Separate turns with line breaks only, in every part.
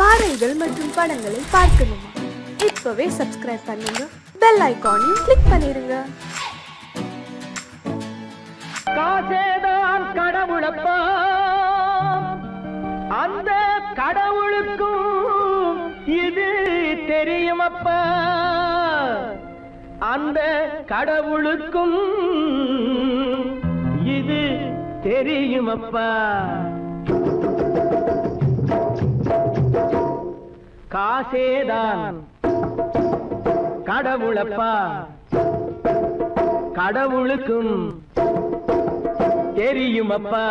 பாடல்கள் மற்றும் படங்களை பார்க்கணுமா? இப்பவே சப்ஸ்கிரைப் பண்ணுங்க, பெல் ஐகானையும் கிளிக் பண்ணிருங்க.
காசேதான் கடவுளப்பா, அந்த கடவுளுக்கும் இது தெரியுமப்பா, அந்த கடவுளுக்கும் இது தெரியுமப்பா. காசேதான் கடவுளப்பா, கடவுளுக்கும் தெரியுமப்பா.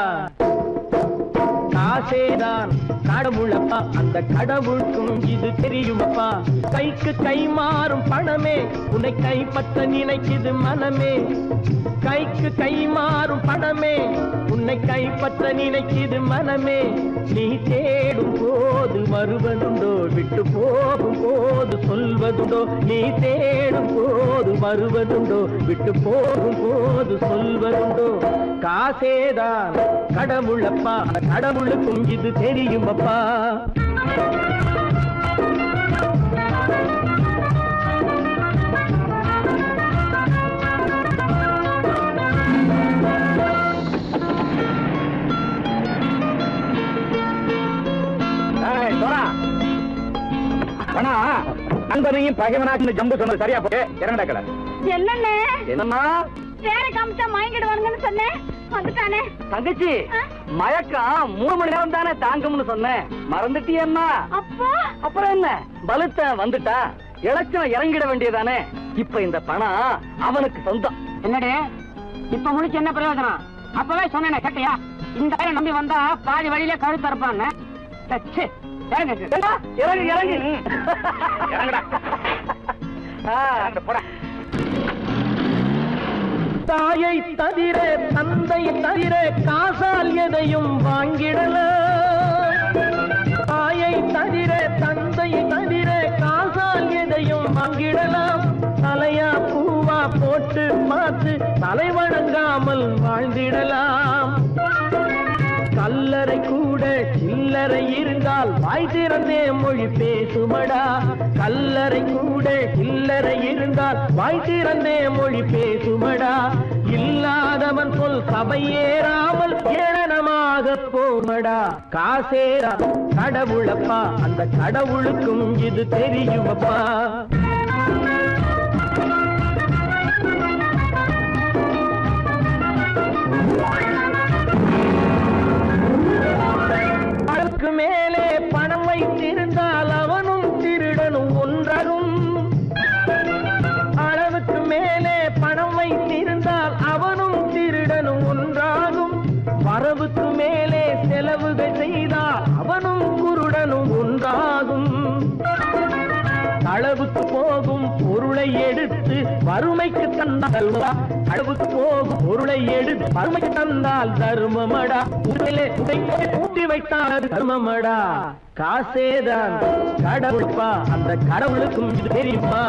காசேதான் கடவுளப்பா, அந்த கடவுளுக்கும் இது தெரியுமப்பா. கைக்கு கை மாறும் பணமே உன்னை கைப்பற்ற நினைக்குது மனமே. கைக்கு கை மாறும் பணமே உன்னை கைப்பற்ற நினைக்குது மனமே. நீ தேடும் போது வருவதுண்டோ, விட்டு போகும் போது சொல்வதுண்டோ. நீ தேடும் போது வருவதுண்டோ, விட்டு போகும் போது சொல்வதுண்டோ. காசேதான் கடவுளப்பா, கடவுளுக்கும் இது தெரியுமப்பா. நண்பனையும் பகைவனாக்கு ஜம்பு சொன்னது சரியா போய் இறங்கடக்கல.
என்னண்ணே
என்னம்மா
வேற காமிச்சா மயங்கிடுவானுங்கன்னு சொன்னேன், வந்துட்டானே.
தங்கச்சி, மயக்கம் 3 மணி நேரம் தானே தாங்கும்னு சொன்னேன், மறந்துட்டியம்மா?
அப்பா
அப்புறம் என்ன, பலுத்த வந்துட்டா இலட்சம் இறங்கிட வேண்டியதானே. இப்ப இந்த பணம் அவனுக்கு சொந்தம்.
என்னடே இப்ப முடிச்சு என்ன பிரயோஜனம்? அப்பவே சொன்னேன் கேட்டியா? இந்த பேரை நம்பி வந்தா பாதி வழியில கழுத்து அறுப்பான்னு.
இறங்கு இறங்கு தாயை தவிர தந்தை தவிர காசால் எதையும் வாங்கிடலாம். தாயை தவிர தந்தை தவிர காசால் எதையும் வாங்கிடலாம். தலையா பூவா போட்டு பார்த்து தலை வணங்காமல் வாழ்ந்திடலாம். கல்லறை கூட சில்லறை இருந்தால் வாய் திறந்தே மொழி பேசுமடா. கல்லறை கூட சில்லறை இருந்தால் வாய் திறந்தே மொழி பேசுமடா. இல்லாதவன் சொல் சபையேறாமல் ஏளனமாக போமடா. காசேரா கடவுளப்பா, அந்த கடவுளுக்கும் இது தெரியுமப்பா. மேலே பணம் வைத்திருந்தால் அவனும் திருடனும் ஒன்றாகும். அளவுக்கு மேலே பணம் வைத்திருந்தால் அவனும் திருடனும் ஒன்றாகும். வரவுக்கு மேலே செலவுகள் செய்தால் அவனும் குருடனும் ஒன்றாகும். அளவுக்கு போகும் பொருளை எடுத்து வறுமைக்கு தந்தால், அளவுக்கு போகும் பொருளை எடுத்து வறுமைக்கு தந்தால் தர்மமடா. ஊட்டி வைத்தால் தர்மமடா. காசேதான் கடவுள்பா, அந்த கடவுளுக்கும் இது தெரியுமா?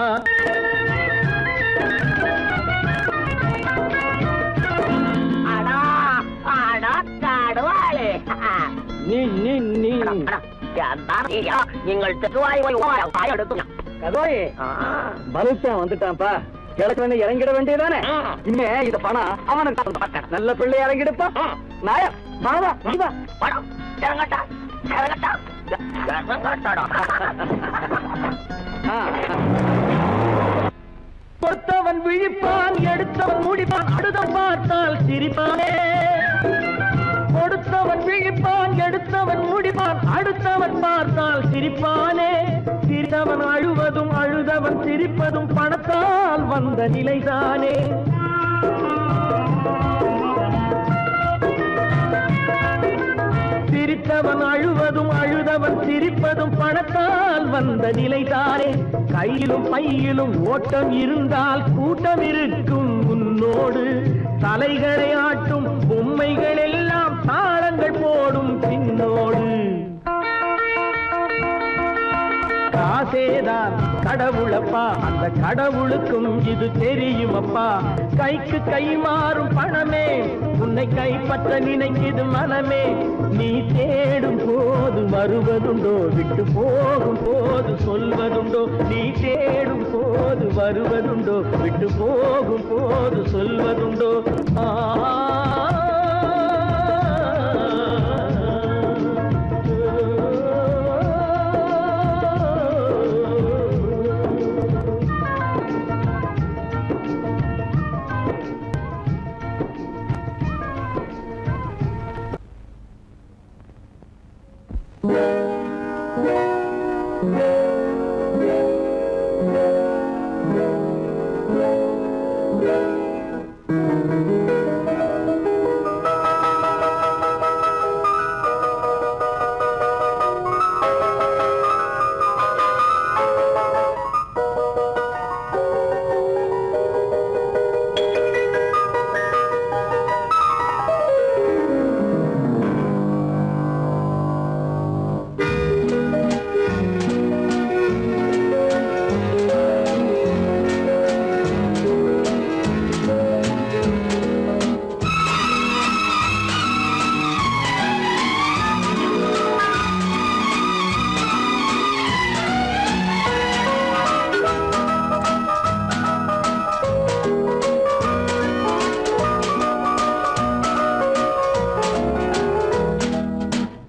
நீங்கள்
வந்துட்டான்ப்பா, கிழக்கு இறங்கிட வேண்டியதானே. இனிமே இந்த பணம் அவனுக்கு நல்ல பிள்ளை இறங்கிடுப்பா. நாயா மாவா பணம் இறங்கட்டா இறங்கட்டா. கொடுத்தவன் விழிப்பான், எடுத்தவன் முடிப்பான், அடுத்தவன் பார்த்தால் சிரிப்பானே. கொடுத்தவன் விழிப்பான், எடுத்தவன் முடிப்பான், அடுத்தவன் பார்த்தால் சிரிப்பானே. சிரித்தவன் அழுவதும் அழுதவன் சிரிப்பதும் பணத்தால் வந்த நிலைதானே. சிரித்தவன் அழுவதும் அழுதவன் சிரிப்பதும் பணத்தால் வந்த நிலைதானே. கையிலும் பையிலும் ஓட்டம் இருந்தால் கூட்டம் இருக்கும் உன்னோடு. தலைகளை ஆட்டும் பொம்மைகள் எல்லாம் தாளங்கள் போடும் பின்னோடு. காசேதான் கடவுளப்பா, அந்த கடவுளுக்கும் இது தெரியுமப்பா. கைக்கு கை மாறும் பணமே உன்னை கைப்பற்ற நினைக்குது மனமே. நீ தேடும்
போது வருவதுண்டோ விட்டு போகும் போது சொல்வதுண்டோ நீ தேடும் போது வருவதுண்டோ விட்டு போகும் போது சொல்வதுண்டோ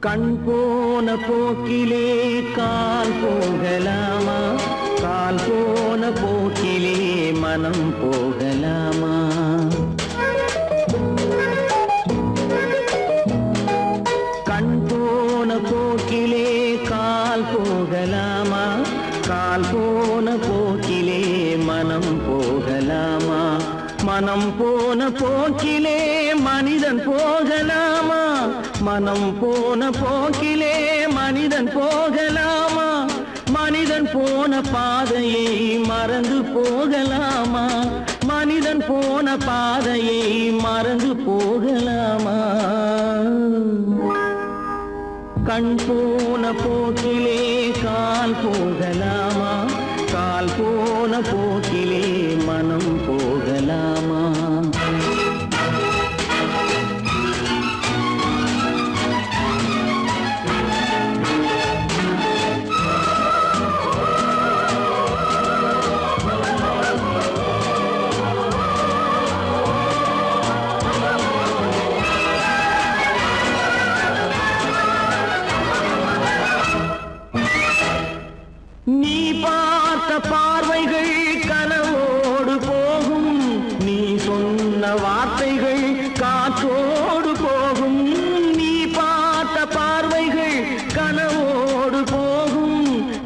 கண் போன போக்கிலே கால் போகலாமா கால் போன போக்கிலே மனம் போகலாமா கண் போன போக்கிலே கால் போகலாமா கால் போன போக்கிலே மனம் போகலாமா மனம் போன போக்கிலே மனிதன் போகலாமா மனம் போன போக்கிலே மனிதன் போகலாமா மனிதன் போன பாதையை மறந்து போகலாமா மனிதன் போன பாதையை மறந்து போகலாமா கண் போன போக்கிலே கால் போகலாமா கால் போன போக்கிலே மனம் போகலாமா நீ பார்த்த பார்வைகள் கனவோடு போகும் நீ சொன்ன வார்த்தைகள் காற்றோடு போகும் நீ பார்த்த பார்வைகள் கனவோடு போகும்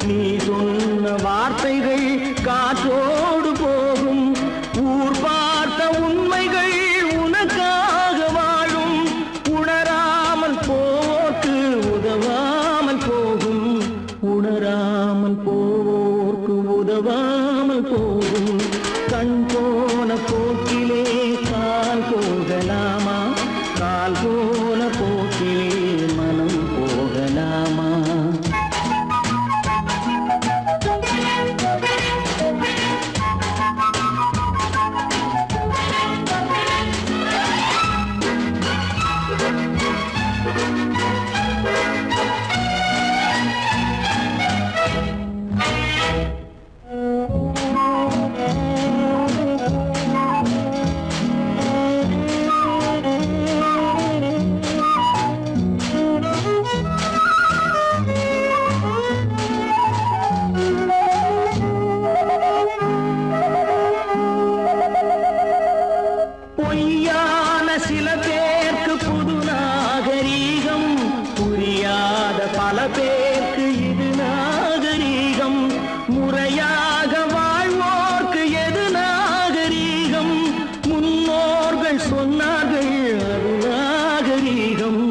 நீ சொன்ன வார்த்தைகள் காற்றோடு போகும் ஊர் பார்த்த உண்மைகள் உனக்காக வாழும் உணராமல் போக்கு உதவாமல் போகும் உணராமல் போவோர்க்கு உதவாமல் போகும் கண் போன போக்கிலே கால் போகலாமா கால் போன போக்கிலே மனம் போகலாமா பொய்யான சில பேருக்கு புது நாகரீகம் புரியாத பல பேருக்கு இது நாகரீகம் முறையாக வாழ்வோர்க்கு எது நாகரீகம் முன்னோர்கள் சொன்னார்கள் அது நாகரீகம்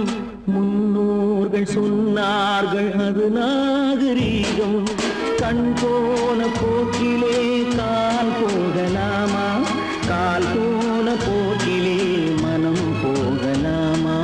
முன்னோர்கள் சொன்னார்கள் அது நாகரீகம் கண் போன போக்கிலே கால் போகலாமா கால் போன போக்கிலே மனம் போகலாமா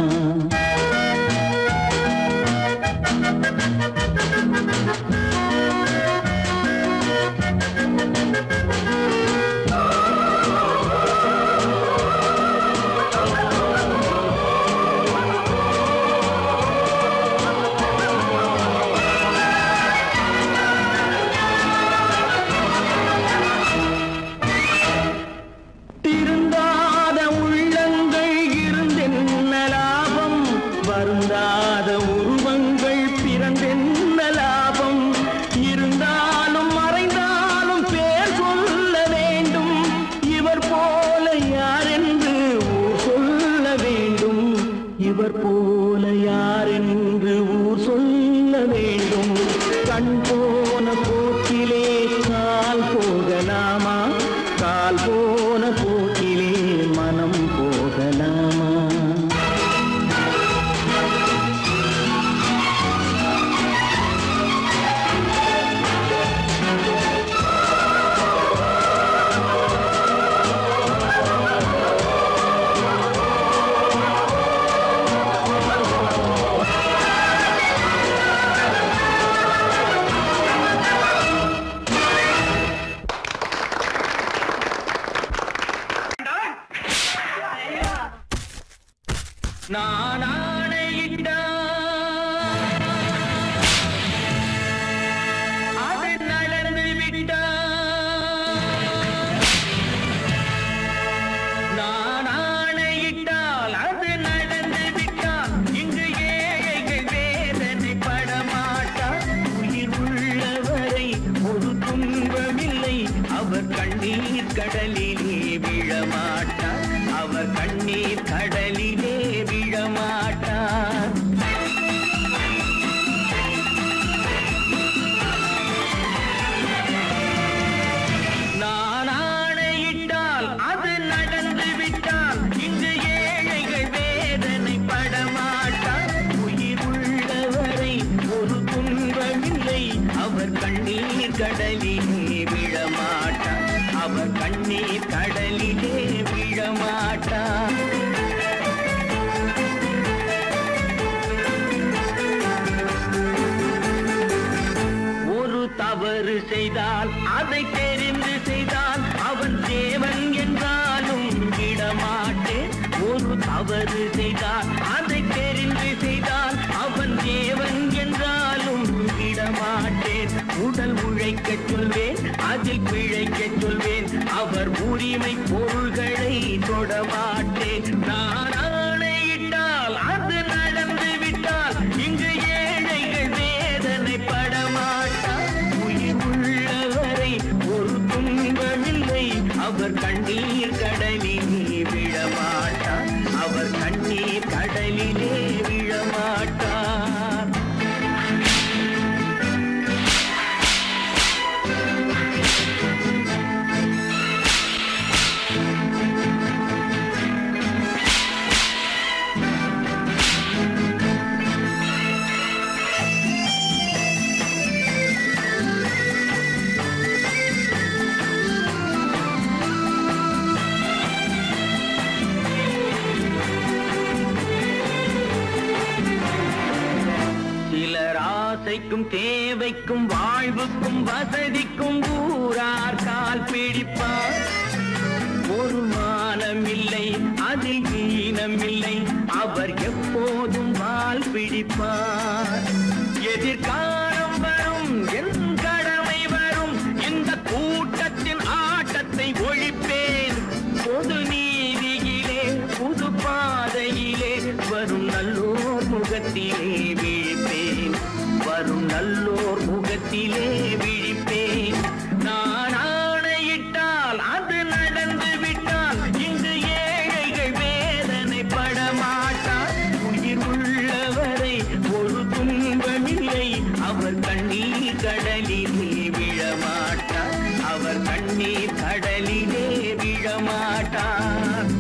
நான் ஆணையிட்டா அது நடந்து விட்டா நான் ஆணையிட்டால் அது நடந்து விட்டால் இங்கு ஏழைகள் வேதனை படமாட்டார் உயிர் உள்ளவரை ஒரு துன்பமில்லை அவர் கண்ணீர் கடலிலே விழமாட்டார் அவர் கண்ணீர் கடலிலே விழமாட்டார் நான் ஆணையிட்டால் அது நடந்து விட்டால் இங்கு ஏழைகள் வேதனை படமாட்டார் உயிர் உள்ளவரை ஒரு துன்பமில்லை அவர் கண்ணீர் கடலிலே விழமாட்டார் அவர் கண்ணீர் கடலிலே விழமாட்டார் ஒரு தவறு செய்தால் அதை தெரிந்து செய்தால் அவன் தேவன் என்றாலும் விடமாட்டேன் ஒரு தவறு செய்தால் அதை தெரிந்து செய்தால் அவன் தேவன் என்றாலும் விடமாட்டேன் உடல் உழைக்கச் சொல்வேன் அதில் பிழைக்கச் சொல்வேன் அவர் உரிமை பொருள்களை தொடமாட்டேன் நான் ஆணையிட்டால் அது நடந்து விட்டால் இங்கு ஏழைகள் வேதனை படமாட்டார் உயிர் உள்ளவரை ஒரு துன்பமில்லை அவர் கண்ணீர் கடலிலே விழமாட்டார் அவர் கண்ணீர் கடலிலே விழமாட்டார் ஆசைக்கும் தேவைக்கும் வாழ்வுக்கும் வசதிக்கும் ஊரார் கால் பிடிப்பார் ஒரு மானமில்லை அதில் ஈனமில்லை அவர் எப்போதும் வால் பிடிப்பார் எதிர்காலம் வரும் என் கடமை வரும் இந்த கூட்டத்தின் ஆட்டத்தை ஒழிப்பேன் பொது நீதியிலே புது பாதையிலே வரும் நல்லோர் முகத்திலே விழிப்பேன் வரும் நல்லோர் முகத்திலே விழிப்பேன் நான் ஆணையிட்டால் அது நடந்து விட்டால் இங்கு ஏழைகள் வேதனை படமாட்டார் உயிர் உள்ளவரை ஒரு துன்பமில்லை அவர் கண்ணீர் கடலிலே விழமாட்டார் அவர் கண்ணீர் கடலிலே விழமாட்டார்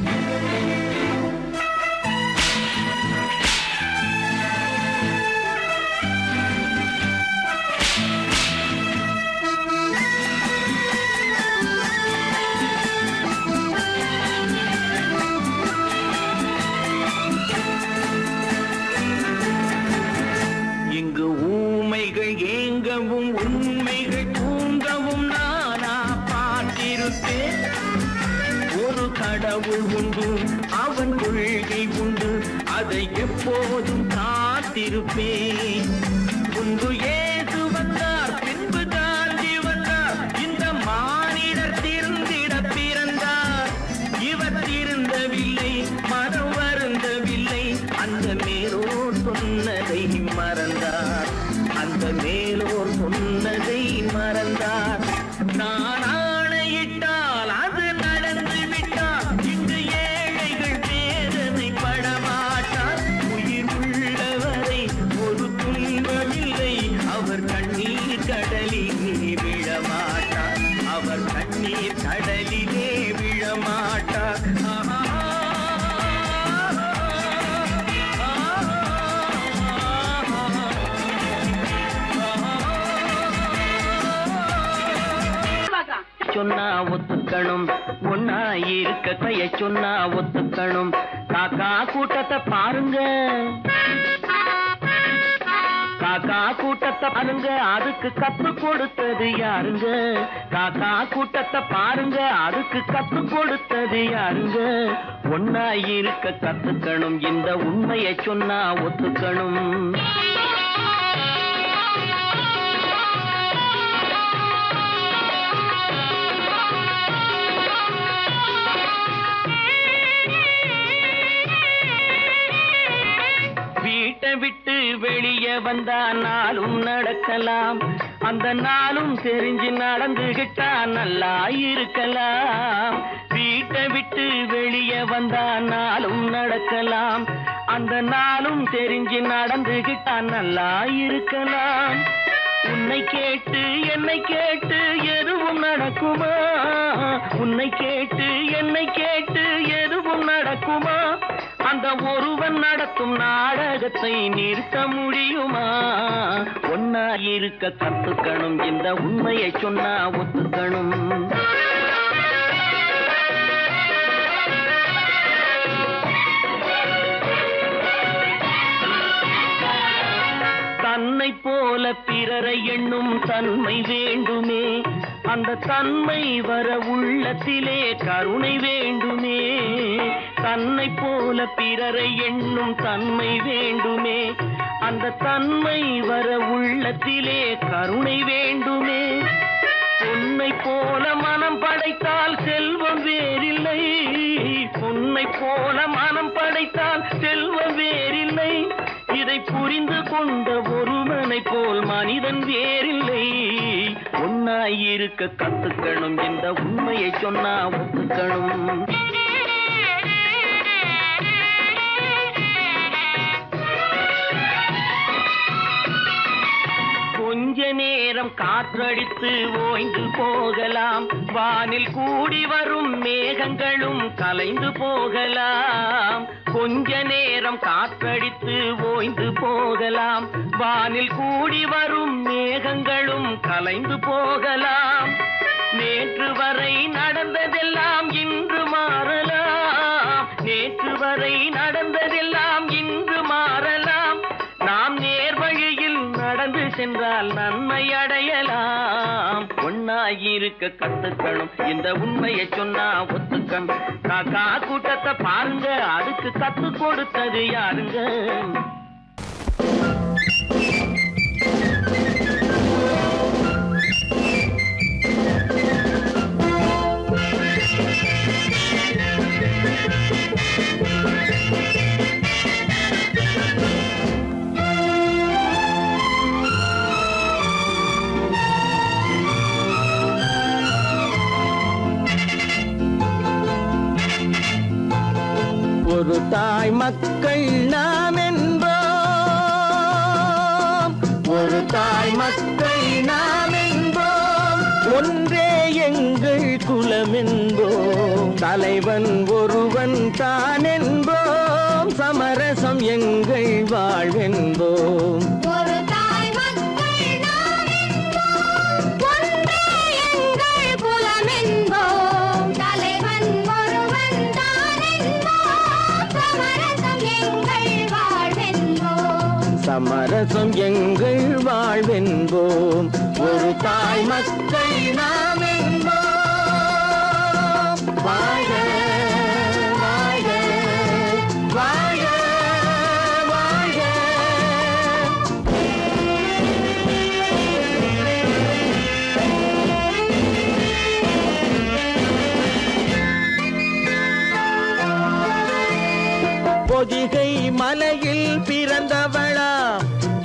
இங்கு ஊமைகள் ஏங்கவும் உண்மைகள் தூங்கவும் நானா பார்த்திருப்பேன் ஒரு கடவுள் உண்டு அவன் கொள்கை உண்டு அதை எப்போதும் காத்திருப்பேன் முன்பு ஏசு வந்தார் பின்பு காந்தி வந்தார் இந்த மானிடர் திருந்திட பிறந்தார் இவர் திருந்தவில்லை மனம் வருந்தவில்லை அந்த மேலோர் சொன்னதை மறந்தார் அந்த மேலோர் சொன்னதை மறந்தார் நான் ஆணையிட்டால் அது நடந்து விட்டால் இங்கு ஏழைகள் வேதனை படமாட்டார் உயிர் உள்ளவரை ஒரு துன்பமில்லை அவர் கண்ணீர் கடலிலே விழமாட்டார் அவர் கண்ணீர் கடலிலே விழமாட்டார் சொன்னா ஒத்துக்கணும் ஒன்னா இருக்க கைய சொன்னா ஒத்துக்கணும் காக்கா கூட்டத்தை பாருங்க காக்கா கூட்டத்தை பாருங்க, அதுக்கு கத்து கொடுத்தது யாருங்க? காக்கா கூட்டத்தை பாருங்க, அதுக்கு கத்து கொடுத்தது யாருங்க? ஒன்னா இருக்க கத்துக்கணும், இந்த உண்மையை சொன்னா ஒத்துக்கணும். வீட்டை விட்டு வெளியே வந்தா நாளும் நடக்கலாம், அந்த நாளும் தெரிஞ்சு நடந்துகிட்டா நல்லா இருக்கலாம். வீட்டை விட்டு வெளியே வந்தா நாளும் நடக்கலாம், அந்த நாளும் தெரிஞ்சு நடந்துகிட்டா நல்லா இருக்கலாம். உன்னை கேட்டு என்னை கேட்டு எதுவும் நடக்குமா? உன்னை கேட்டு என்னை கேட்டு எதுவும் நடக்குமா? அந்த ஒருவன் நடத்தும் நாடகத்தை நிறுத்த முடியுமா? ஒன்னா இருக்க கத்துக்கணும், இந்த உண்மையை சொன்னா ஒத்துக்கணும். தன்னை போல பிறரை எண்ணும் தன்மை வேண்டுமே, அந்த தன்மை வர உள்ளத்திலே கருணை வேண்டுமே. தன்னை போல பிறரை எண்ணும் தன்மை வேண்டுமே, அந்த தன்மை வர உள்ளத்திலே கருணை வேண்டுமே. பொன்னை போல மனம் படைத்தால் செல்வம் வேறில்லை, பொன்னை போல மனம் படைத்தால் செல்வம் வேறில்லை. இதை புரிந்து கொண்ட ஒருவனை போல் மனிதன் வேறில்லை. ஒன்னாயிருக்க கத்துக்கணும், இந்த உண்மையை சொன்னா ஒத்துக்கணும். கொஞ்ச நேரம் காற்றடித்து ஓய்ந்து போகலாம், வானில் கூடி வரும் மேகங்களும் கலைந்து போகலாம். கொஞ்ச நேரம் காற்றடித்து ஓய்ந்து போகலாம், வானில் கூடி வரும் மேகங்களும் கலைந்து போகலாம். நேற்று வரை நடந்ததெல்லாம் இன்று மாறலாம், நேற்று வரை நடந்ததெல்லாம் இன்று மாறலாம். நாம் நேர் வழியில் நடந்து சென்றால் நன்மை அடையலாம். ஒன்னாயிருக்க கத்துக்கணும், இந்த உண்மையை சொன்னா ஒத்துக்கணும். காக்கா கூட்டத்தை பாருங்க, அதுக்கு கத்து கொடுத்தது யாருங்க?
ஒரு தாய் மக்கள் நாம் என்போம், ஒரு தாய் மக்கள் நாம் என்போம், ஒன்றே எங்கள் குலம் என்போம். தலைவன் ஒருவன் தான் என்போம், சமரசம் எங்கள் வாழ்வென்போம். சமரசம் எங்கள் வாழ்வென்போம், ஒரு தாய் மக்கள் நாம் என்போம். வாழ்க வாழ்க வாழ்க வாழ்க. பொதிகை மலையில் பிறந்தவளா,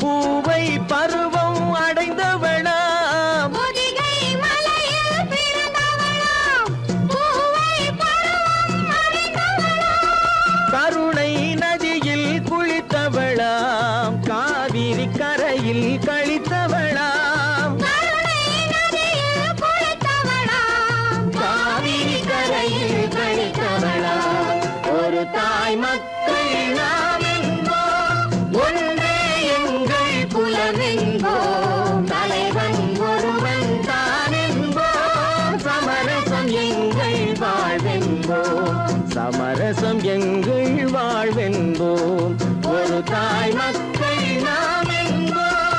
பூவை பருவம் அடைந்தவளா,
பொதிகை மலையில் பிறந்தவளா, பூவை பருவம் அடைந்தவளா,
கருணை நதியில் குளித்தவளா, காவிரி கரையில் கழித்தவளா,
கருணை நதியில் குளித்தவளா,
காவிரி கரையில் கழித்தவளா. ஒரு தாய் மக்கள் நாம் என்போம், ஒன்றே எங்கள் குலம் என்போம். தலைவன் ஒருவன் தான் என்போம், சமரசம் எங்கள் வாழ்வென்போம், சமரசம் எங்கள் வாழ்வென்போம். ஒரு தாய் மக்கள் நாம் என்போம்.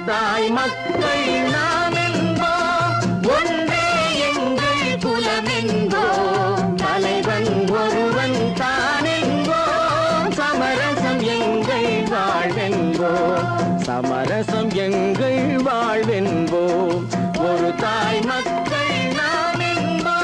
தாய் மக்கள் நாம் என்போம், ஒன்றே எங்கள் குலம் என்போம், தலைவன் ஒருவன் தான் என்போம், சமரசம் எங்கள் வாழ்வென்போம், சமரசம் எங்கள் வாழ்வென்போம், ஒரு தாய் மக்கள் நாம் என்போம்.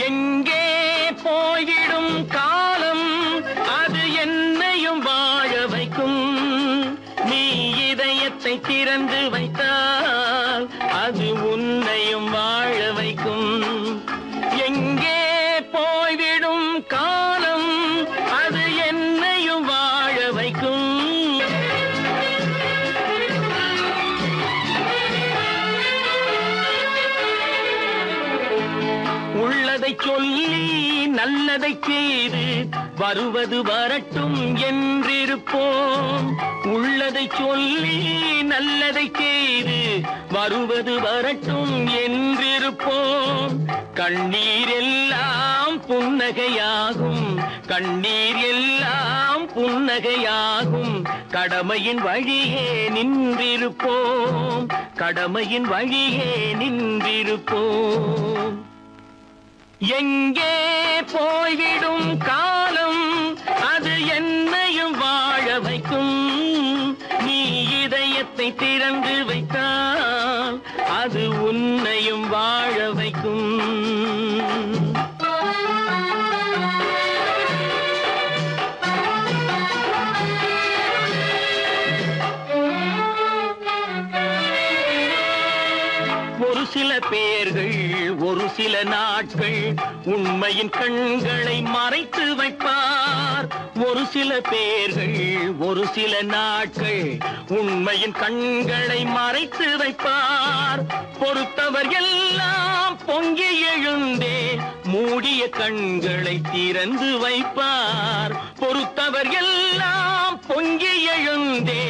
எங்கே போய்விடும் காலம் அது என்னையும் வாழ வைக்கும், நீ இதயத்தை திறந்து வைத்தால் அது உன்னையும் வாழ வைக்கும். எங்கே போய்விடும் காலம் அது என்னையும் வாழ வைக்கும். உள்ளதை சொல்லி நல்லதை செய்து வருவது வரட்டும் என்றிருப்போம், உள்ளதை சொல்லி நல்லதை செய்து வருவது வரட்டும் என்றிருப்போம். கண்ணீர் எல்லாம் புன்னகையாகும், கண்ணீர் எல்லாம் புன்னகையாகும், கடமையின் வழியே நின்றிருப்போம், கடமையின் வழியே நின்றிருப்போம். எங்கே போய்விடும் காலம் அது என்னையும் வாழ வைக்கும், நீ இதயத்தை திறந்து வைத்தால் அது உன்னையும் வாழ வைக்கும். ஒரு சில பேர்கள் ஒரு சில நாட்கள் உண்மையின் கண்களை மறைத்து வைப்பார், ஒரு சில பேர்கள் ஒரு சில நாட்கள் உண்மையின் கண்களை மறைத்து வைப்பார். பொறுத்தவர் எல்லாம் பொங்கி எழுந்தே மூடிய கண்களை திறந்து வைப்பார், பொறுத்தவர் எல்லாம் பொங்கி எழுந்தே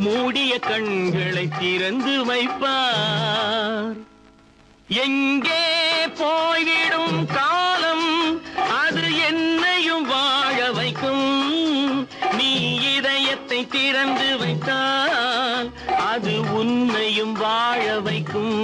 மூடிய கண்களை திறந்து வைப்பார். எங்கே போய்விடும் காலம் அது என்னையும் வாழ வைக்கும், நீ இதயத்தை திறந்து வைத்தால் அது உன்னையும் வாழ வைக்கும்.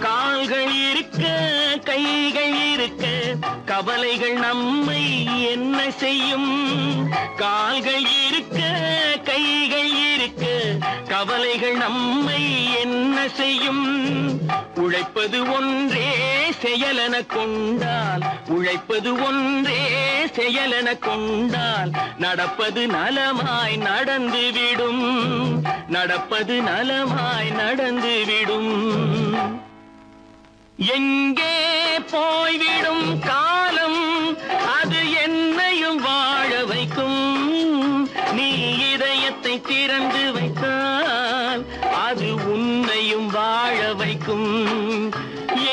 கால்கள் இருக்க கைகள் இருக்க கவலைகள் நம்மை என்ன செய்யும், கால்கள் இருக்க கைகள் இருக்க கவலைகள் நம்மை என்ன செய்யும். உழைப்பது ஒன்றே செயலென கொண்டால், உழைப்பது ஒன்றே செயலென கொண்டால் நடப்பது நலமாய் நடந்துவிடும், நடப்பது நலமாய் நடந்துவிடும். எங்கே போய்விடும் காலம் அது என்னையும் வாழ வைக்கும், நீ இதயத்தை திறந்து வைத்தால் அது உன்னையும் வாழ வைக்கும்.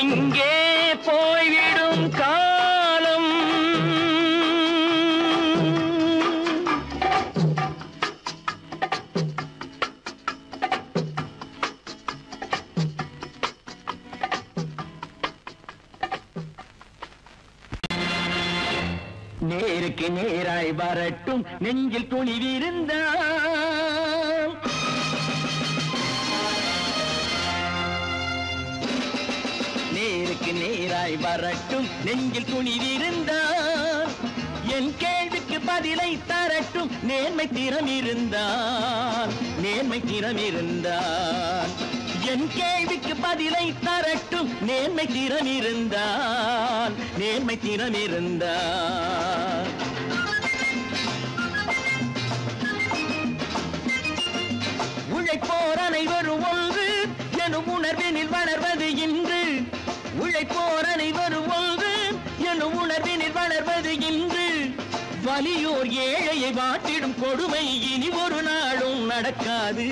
எங்கே போய்விடும் காலம். நேருக்கு நேராய் வரட்டும் நெஞ்சில் துணிவிருந்தால், நேருக்கு நேராய் வரட்டும் நெஞ்சில் துணிவிருந்தால், என் கேள்விக்கு பதிலை தரட்டும் நேர்மை திறம் இருந்தால், நேர்மை திறம் இருந்தால், என் கேள்விக்கு பதிலை தரட்டும் நேர்மை திறம் இருந்தால், நேர்மை திறம் இருந்தால். உழைப்போர் அனைவரும் ஒன்று எனும் உணர்வினில் வளர்வது இன்று, உழைப்போர் அனைவரும் ஒன்று எனும் உணர்வினில் வளர்வது இன்று, வலியோர் ஏழையை வாட்டிடும் கொடுமை இனி ஒரு நாளும் நடக்காது,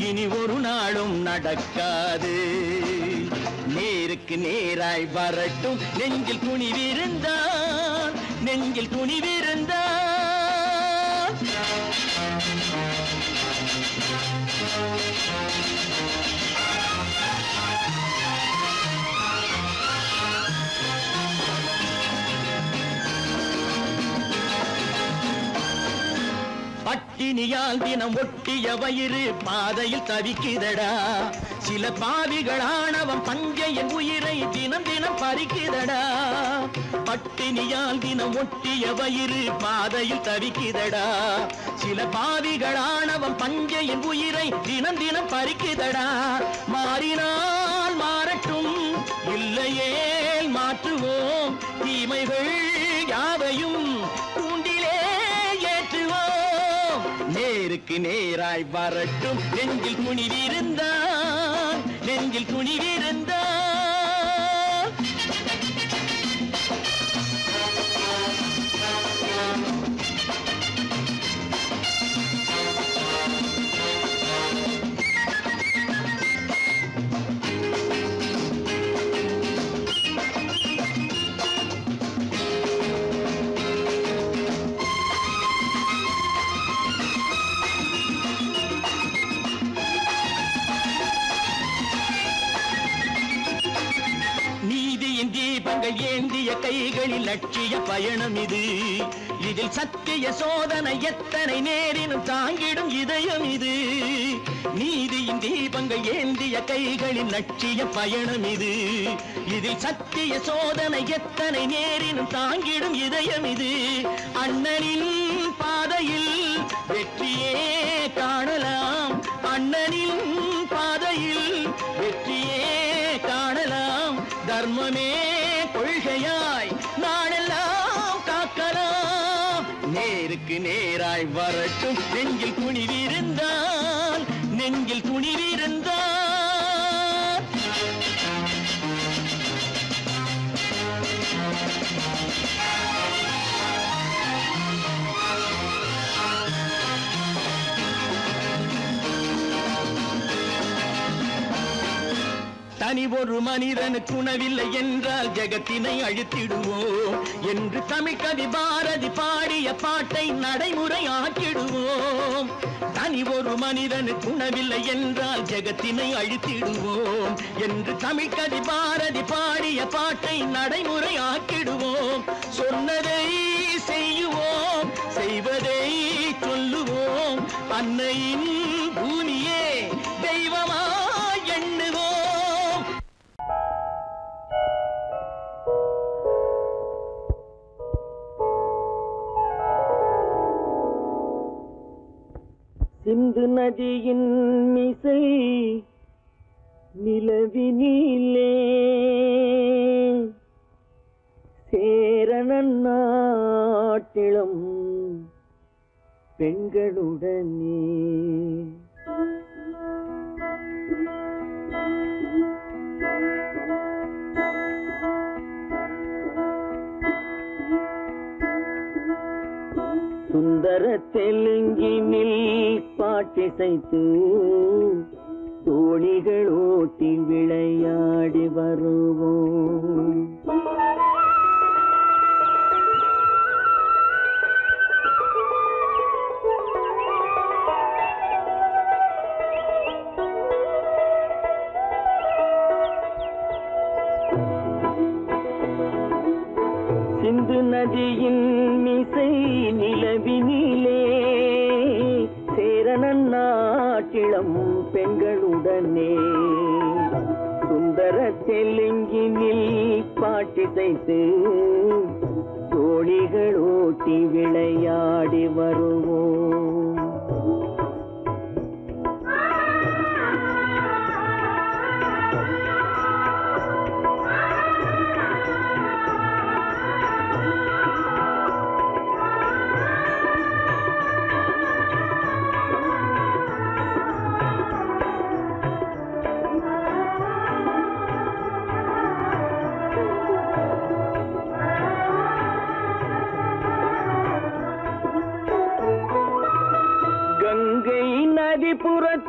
இனி ஒரு நாளும் நடக்காது. நேருக்கு நேராய் வரட்டும் நெஞ்சில் துணிவிருந்தான், நெஞ்சில் துணிவிருந்தான். பட்டினியால் தினம் ஒட்டிய வயிறு பாதையில் தவிக்குதடா, சில பாவிகளானவன் பஞ்சையின் உயிரை தினம் தினம் பறிக்குதடா. பட்டினியால் தினம் ஒட்டிய வயிறு பாதையில் தவிக்குதடா, சில பாவிகளானவன் பஞ்சையின் உயிரை தினம் தினம் பறிக்குதடா. மாறினால் மாறட்டும், இல்லையே மாற்றுவோம், தீமைகள் யாவையும் கூண்டிலே ஏற்றுவோம். நேருக்கு நேராய் வரட்டும் நெஞ்சில் துணிவிருந்தான், நெஞ்சில் துணிவிருந்தான். தீபங்கள் ஏந்திய கைகளில் லட்சிய பயணம் இது, இதில் சத்திய சோதனை எத்தனை நேரினும் தாங்கிடும் இதயம் இது. நீதியின் தீபங்கள் ஏந்திய கைகளில் லட்சிய பயணம் இது, இதில் சத்திய சோதனை எத்தனை நேரினும் தாங்கிடும் இதயம் இது. அண்ணனின் பாதையில் வெற்றியே காணலாம், அண்ணனின் பாதையில் வெற்றியே காணலாம். தர்மமே கொள்கையாய் நாடெல்லாம் காக்கலாம். நேருக்கு நேராய் வரட்டும் நெஞ்சில் துணிவிருந்தான், நெஞ்சில் துணிவிருந்தான். தனி ஒரு மனிதனுக்கு உணவில்லை என்றால் ஜெகத்தினை அழித்திடுவோம் என்று தமிழ்கவி பாரதி பாடிய பாட்டை நடைமுறையாக்கிடுவோம். தனி ஒரு மனிதனுக்கு உணவில்லை என்றால் ஜெகத்தினை அழித்திடுவோம் என்று தமிழ்கவி பாரதி பாடிய பாட்டை நடைமுறையாக்கிடுவோம். சொன்னதை செய்யுவோம், செய்வதை சொல்லுவோம், அன்னையின் பூமியே தெய்வமா எண்ணுவோம். சிந்து நதியின் மிசை நிலவினிலே சேரணன் நாட்டிளம் பெண்களுடனே சுந்தர தெலுங்கினில் பாட்டிசைத்து தோணிகள் ஓட்டி விளையாடி வருவோம். சிந்து நதியின் மிசை நிலவினிலே சேரணன் நாட்டிளம் பெண்களுடனே சுந்தர தெலுங்கினில் பாட்டிசைத்து தோணிகள் ஓட்டி விளையாடி வருவோம்.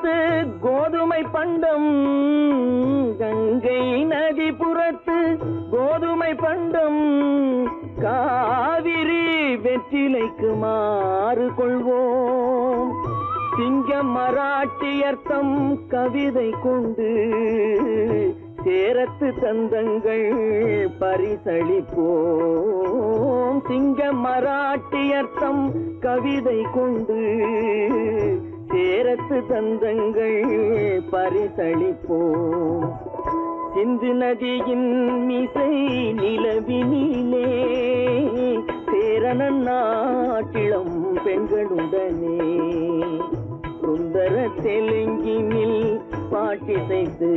புறத்து கோதுமை பண்டம், கங்கை நதி புறத்து கோதுமை பண்டம், காவிரி வெற்றிலைக்கு மாறு கொள்வோம். சிங்கம் மராட்டியர்த்தம் கவிதை கொண்டு சேரத்து தந்தங்கள் பரிசளிப்போம். சிங்கம் மராட்டியர்த்தம் கவிதை கொண்டு சேரத்து தந்தங்கள் பரிசளிப்போம். சிந்து நதியின் மிசை நிலவினிலே சேரணன் நாட்டிளம் பெண்களுடனே சுந்தர தெலுங்கினில் பாட்டிசைத்து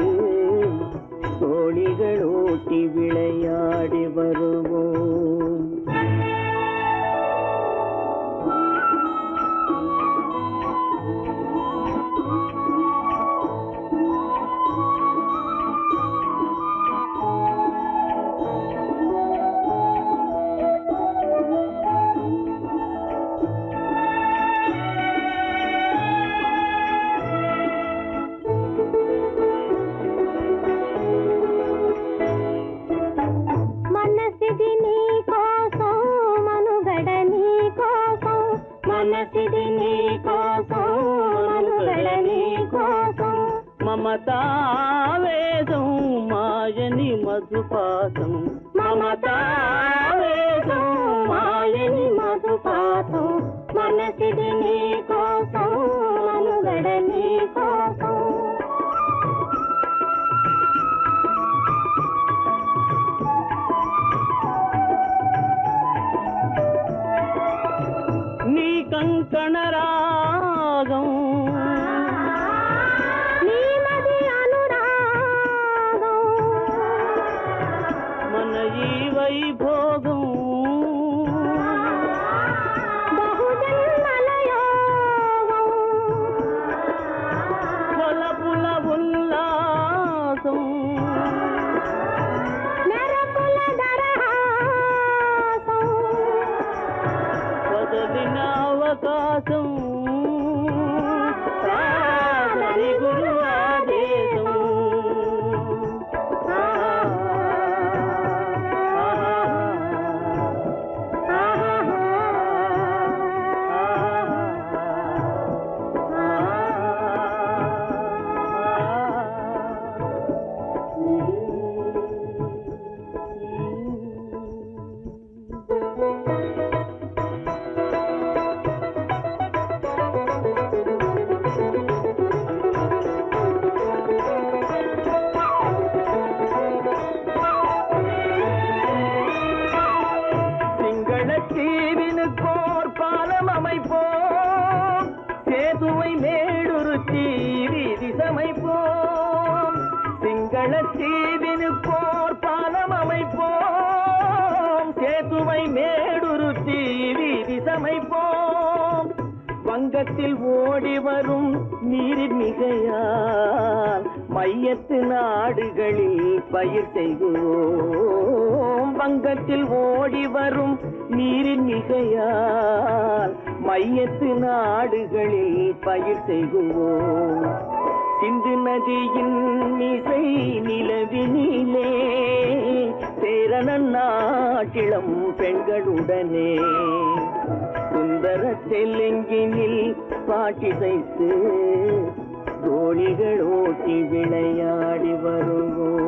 தோழிகள் ஓட்டி விளையாடி வருவோம். మమతావేదం మాయని మధుపాతం, మమతావేదం మాయని మధుపాతం, మనసిది నీ కోసం మనుగడ నీ కోసం. నీ కంకణ రాగం వైభోగం బహుజన్మలయోగం కొలపుల ఉల్లాసం మెరపుల దరహాసం వదలిన అవకాశం సాగరి గురు ఆదేశం. தீவினுக்கோர் பாலம் அமைப்போம், சேதுவை மேடுருத்தி வீதி சமைப்போம். சிங்கள தீவினுக்கோர் பாலம் அமைப்போம், சேதுவை மேடுருத்தி வீதி சமைப்போம். வங்கத்தில் ஓடி வரும் நீரின் மிகையால் மையத்து நாடுகளில் பயிர் செய்வோம். வங்கத்தில் ஓடி வரும் நீரின் மிகையால் மையத்து நாடுகளில் பயிர் செய்வோம். சிந்து நதியின் மிசை நிலவினிலே சேரணன் நாட்டிளம் பெண்களுடனே சுந்தர தெலுங்கினில் பாட்டிசைத்து தோழிகள் ஓட்டி விளையாடி வருவோம்.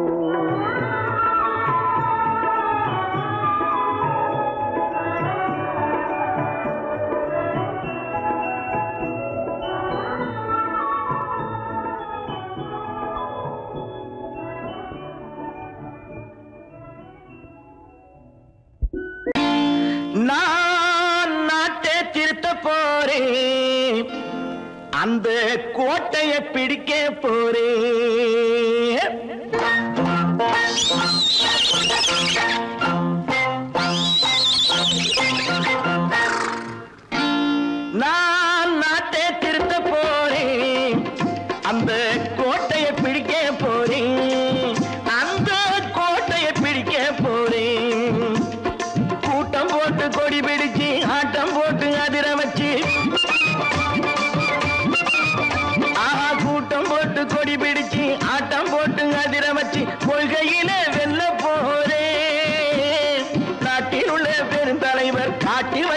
நான் நாட்டை திருத்த போறேன், அந்த கோட்டையை பிடிக்க போறேன். நான் நாட்டை திருத்த போறேன், அந்த கோட்டையை பிடிக்க போறேன், அந்த கோட்டையை பிடிக்க போறேன். கூட்டம் போட்டு கொடி பிடிச்சு ஆட்டம் போட்டு அதிர வச்சு, ஆஹா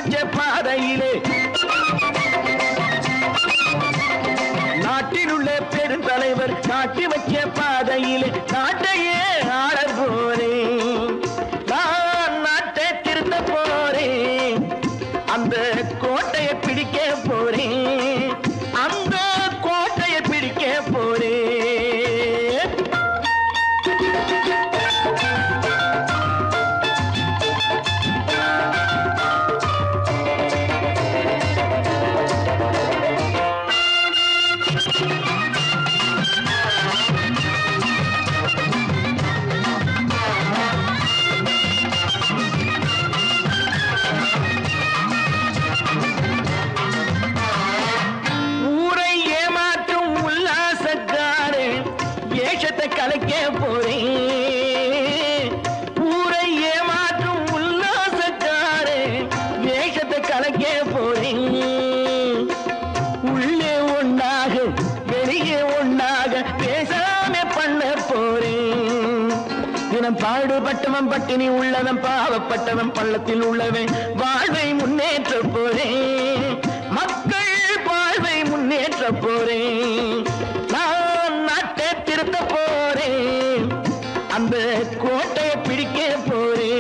வச்ச பாதையிலே நாட்டில் உள்ள பெருந்தலைவர் காட்டி வச்ச பாதையிலே நாட்டையே ஆள போறேன். நான் நாட்டை திருத்த போறேன். அந்த கோட்டையை பிடிக்க போறேன். அந்த கோட்டையை பிடிக்க போறேன். கலைக்க போறேன். ஊரை ஏமாற்றும் உல்லாசக்காரே வேஷத்தை கலைக்க போறேன். உள்ளே ஒண்ணாக வெளியே ஒண்ணாக பேசாம பண்ண போறேன். தினம் பாடுபட்டவன் பட்டினி உள்ளவன் பாவப்பட்டவன் பள்ளத்தில் உள்ளவன் வாழ்வை முன்னேற்ற போறேன். மக்கள் வாழ்வை முன்னேற்ற போறேன். நான் நாட்டை திருத்த போறேன். அந்த கோட்டையை பிடிக்க போறேன்.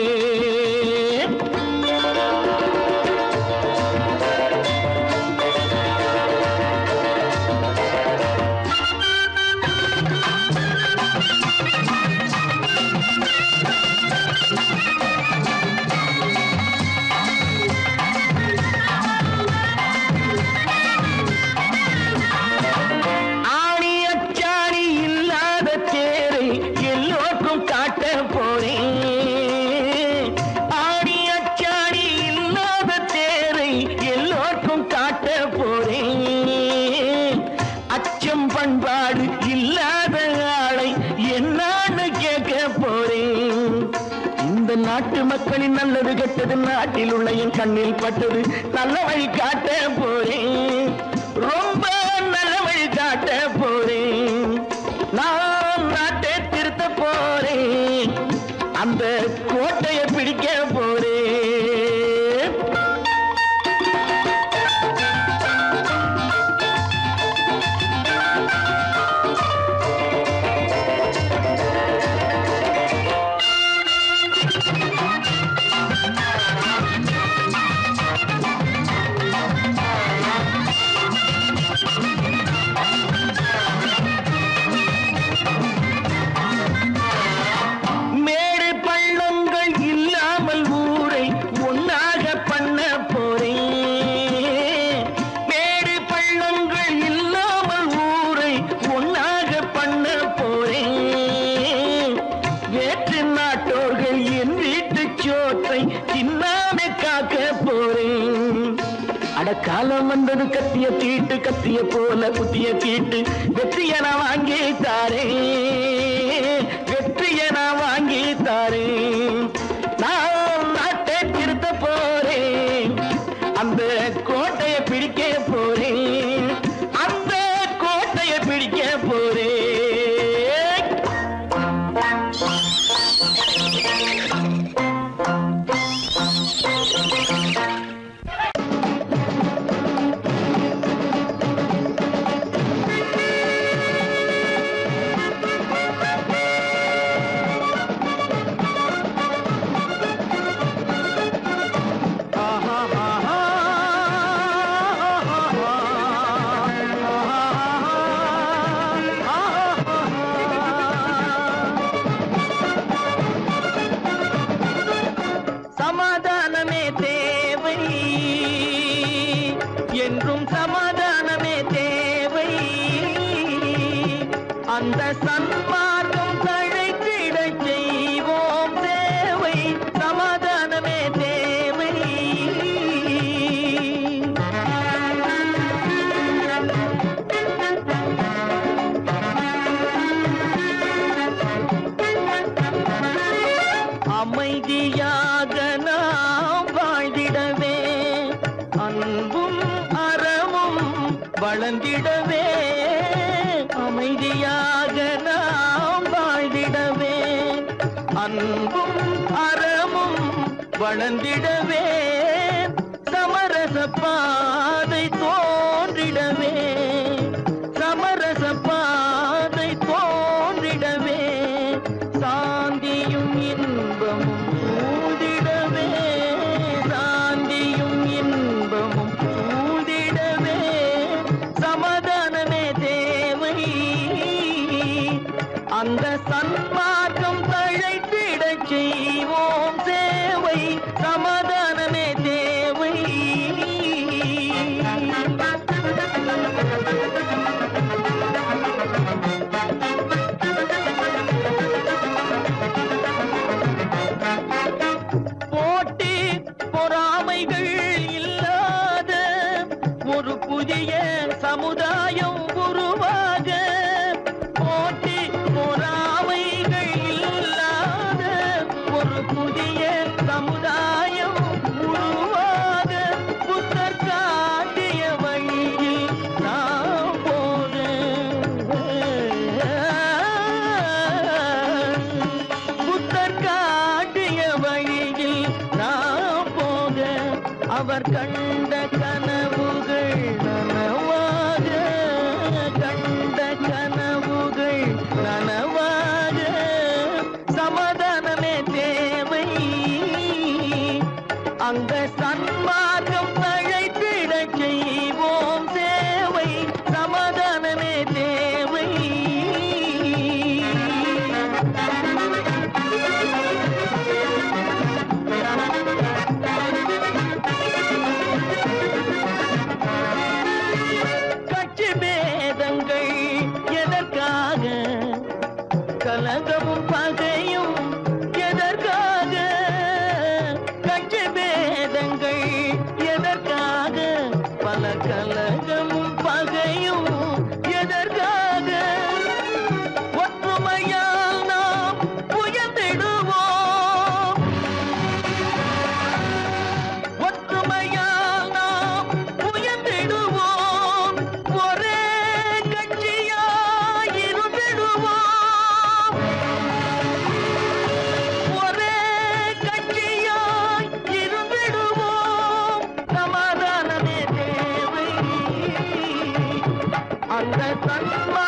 பண்பாடு இல்லாத ஆளை என்னான்னு கேட்க போறேன். இந்த நாட்டு மக்களின் நல்லது கெட்டது நாட்டில் உள்ள என் கண்ணில் பட்டது நல்ல வழி காட்ட போறேன். ரொம்ப நல்ல வழி காட்ட போறேன். நான் நாட்டை திருத்த போறேன். அந்த கோட்டையை பிடிக்க போறேன். காலம் வந்தது கத்திய தீட்டு கத்திய போல குத்திய தீட்டு வெற்றிய நான் வாங்கி தாரேன். வெற்றிய நான் வாங்கி தாரேன். நான் நாட்டை திருத்த போறேன். அந்த கோட்டையை பிடிக்க போறேன். அந்த கோட்டையை பிடிக்க போறேன். அந்த சன்மார்க்கம் தழைத்திட செய்வோம் தேவை. சமாதானமே தேவை. அமைதியாக நாம் வாழ்ந்திடவே அன்பும் அறமும் வளர்ந்திடவே. அமைதியாக நாம் வாழ்ந்திடவே அன்பும் அறமும் வளர்ந்திடவே. பாதை தோன்றிடவே சமரச பாதை தோன்றிடவே சாந்தியும் இன்பமும் சூழ்ந்திடவே சாந்தியும் இன்பமும் சூழ்ந்திடவே சமாதானமே தேவை அந்த சன்மார்க்கம் தழைத்திடச் செய்வோம் சேவை சமாதானமே தேவை போட்டி பொறாமைகள் இல்லாத ஒரு புதிய சமுதாயம் உருவாக போட்டி பொறாமைகள் இல்லாத ஒரு புதிய சமுதாயம் உருவாக புத்தர் காட்டிய வழியில் நாம் போக புத்தர் காட்டிய வழியில் நாம் போக அவர் கண்ட கனவுகள் நனவாக கண்ட கனவுகள் நனவாக சமாதானமே தேவை அந்த சன்மார்க்கம் தழைத்திடச் செய்வோம் சேவை சமாதானமே தேவை கட்சி பேதங்கள் எதற்காக கலகமும் பகையும் எதற்காக கட்சி பேதங்கள் எதற்காக பல கலகமும் பகையும் எதற்காக ஒற்றுமையால் நாம் உயர்ந்திடுவோம் ஒற்றுமையால் நாம் உயர்ந்திடுவோம் ஒரே கட்சியாய் இருந்திடுவோம் ஒரே கட்சியாய் இருந்திடுவோம் சமாதானமே தேவை அந்த சன்மா